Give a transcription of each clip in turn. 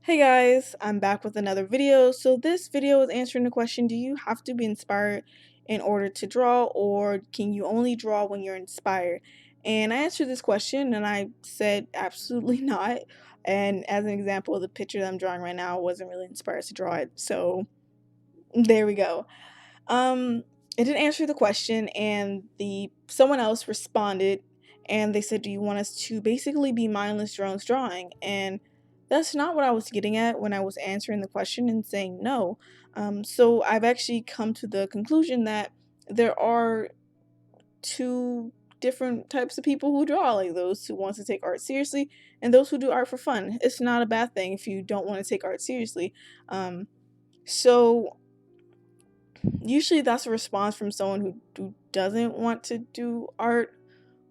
Hey guys, I'm back with another video. So this video is answering the question, do you have to be inspired in order to draw, or can you only draw when you're inspired? And I answered this question and I said absolutely not. And as an example, the picture that I'm drawing right now, I wasn't really inspired to draw it. So there we go. Um, it didn't answer the question, and the someone else responded, and they said, "Do you want us to basically be mindless drones drawing?" And that's not what I was getting at when I was answering the question and saying no. So I've actually come to the conclusion that there are two different types of people who draw, like those who want to take art seriously and those who do art for fun. It's not a bad thing if you don't want to take art seriously. So usually that's a response from someone who doesn't want to do art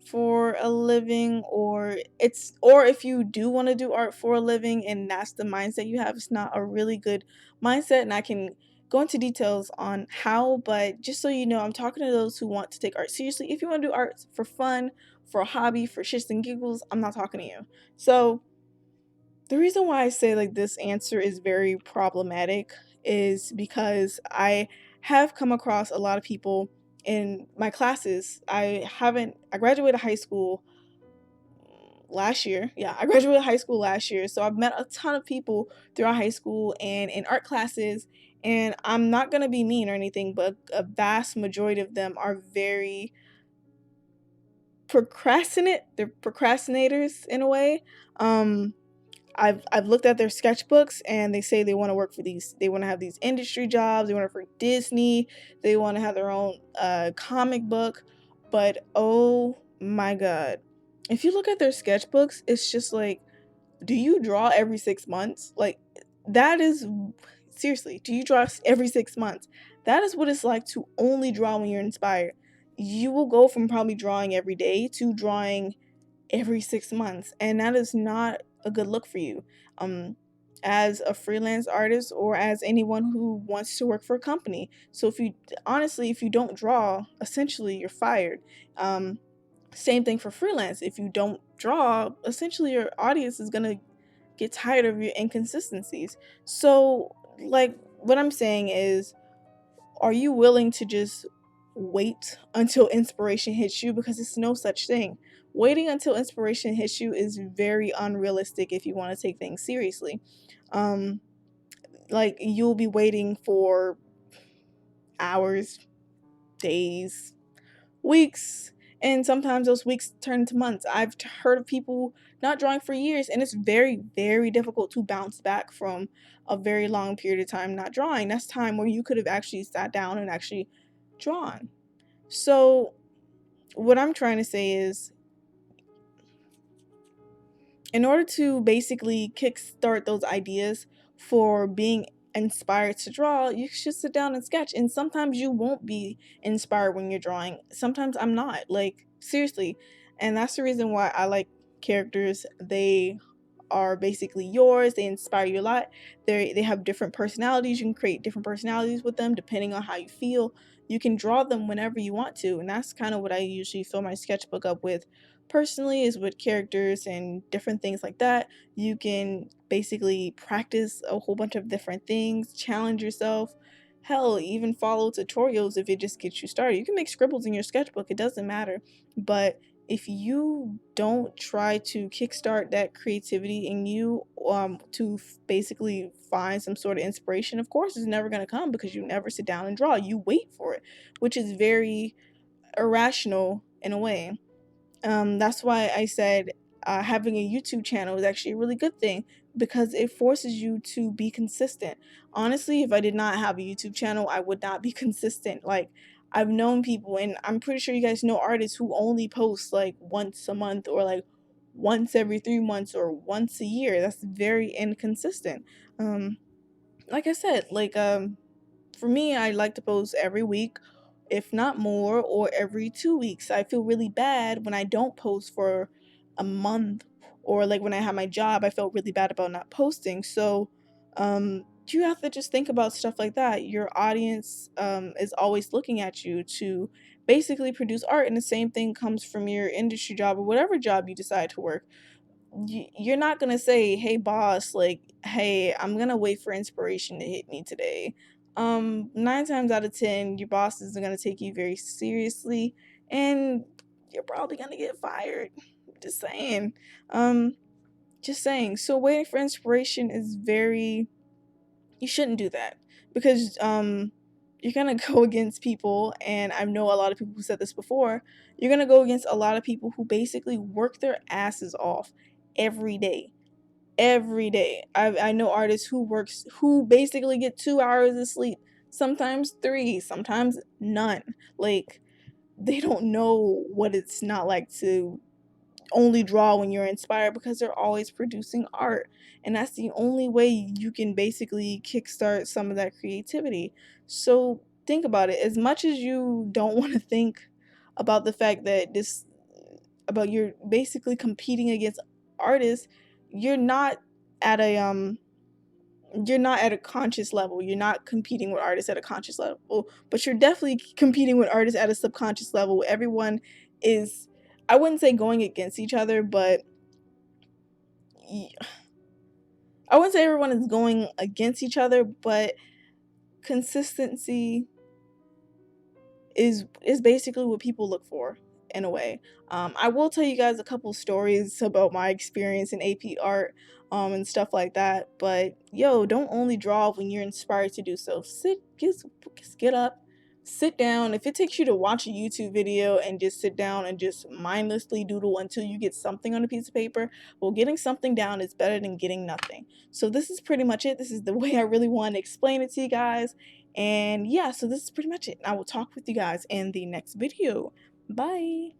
for a living, or if you do want to do art for a living and that's the mindset you have, it's not a really good mindset. And I can go into details on how, but just so you know, I'm talking to those who want to take art seriously. If you want to do art for fun, for a hobby, for shits and giggles, I'm not talking to you. So the reason why I say like this answer is very problematic is because I have come across a lot of people in my classes. I graduated high school last year. Yeah, I graduated high school last year. So I've met a ton of people throughout high school and in art classes, and I'm not going to be mean or anything, but a vast majority of them are very they're procrastinators in a way. Um I've looked at their sketchbooks and they say they want to work for they want to have these industry jobs, they want to work for Disney, they want to have their own comic book, but oh my god. If you look at their sketchbooks, it's just like, do you draw every 6 months? Like, that is seriously, do you draw every 6 months? That is what it's like to only draw when you're inspired. You will go from probably drawing every day to drawing every 6 months, and that is not a good look for you, um as a freelance artist or as anyone who wants to work for a company. So if you don't draw, essentially you're fired. Same thing for freelance. If you don't draw, essentially your audience is going to get tired of your inconsistencies. So, like, what I'm saying is, are you willing to just wait until inspiration hits you? Because it's no such thing. Waiting until inspiration hits you is very unrealistic if you want to take things seriously. Um, like, you'll be waiting for hours, days, weeks, and sometimes those weeks turn into months. I've heard of people not drawing for years, and it's very, very difficult to bounce back from a very long period of time not drawing. That's time where you could have actually sat down and actually drawn. So, what I'm trying to say is, in order to basically kickstart those ideas for being inspired to draw, you should sit down and sketch. And sometimes you won't be inspired when you're drawing. Sometimes I'm not. Like, seriously. And that's the reason why I like characters. They are basically yours. They inspire you a lot. They have different personalities. You can create different personalities with them depending on how you feel. You can draw them whenever you want to, and that's kind of what I usually fill my sketchbook up with. Personally, is with characters and different things like that. You can basically practice a whole bunch of different things, challenge yourself. Hell, even follow tutorials if it just gets you started. You can make scribbles in your sketchbook, it doesn't matter. But if you don't try to kickstart that creativity in you, to basically find some sort of inspiration, of course it's never going to come because you never sit down and draw. You wait for it, which is very irrational in a way. That's why I said having a YouTube channel is actually a really good thing, because it forces you to be consistent. Honestly, if I did not have a YouTube channel, I would not be consistent. Like, I've known people, and I'm pretty sure you guys know artists who only post like once a month, or like once every 3 months, or once a year. That's very inconsistent. Um, like I said, for me, I like to post every week, if not more, or every 2 weeks. I feel really bad when I don't post for a month, or like when I have my job, I felt really bad about not posting. So, you have to just think about stuff like that. Your audience is always looking at you to basically produce art, and the same thing comes from your industry job or whatever job you decide to work. you're not gonna say, hey boss, like, hey, I'm gonna wait for inspiration to hit me today. 9 times out of 10 your boss isn't gonna take you very seriously, and you're probably gonna get fired. Just saying. um just saying. So waiting for inspiration is very, you shouldn't do that, because you're gonna go against people, and I know a lot of people who said this before. You're gonna go against a lot of people who basically work their asses off every day. Every day. I know artists who basically get 2 hours of sleep, sometimes 3, sometimes none. Like, they don't know what it's not like to only draw when you're inspired, because they're always producing art, and that's the only way you can basically kickstart some of that creativity. So think about it. As much as you don't want to think about the fact that this about you're basically competing against artists, you're not at a you're not at a conscious level. You're not competing with artists at a conscious level, but you're definitely competing with artists at a subconscious level. Everyone is, I wouldn't say going against each other, but I wouldn't say everyone is going against each other, but consistency is basically what people look for, in a way. I will tell you guys a couple stories about my experience in AP art, and stuff like that. But yo, don't only draw when you're inspired to do so. Just get up, sit down. If it takes you to watch a YouTube video and just sit down and just mindlessly doodle until you get something on a piece of paper, well, getting something down is better than getting nothing. So this is pretty much it. This is the way I really want to explain it to you guys. And yeah, so this is pretty much it. I will talk with you guys in the next video. Bye.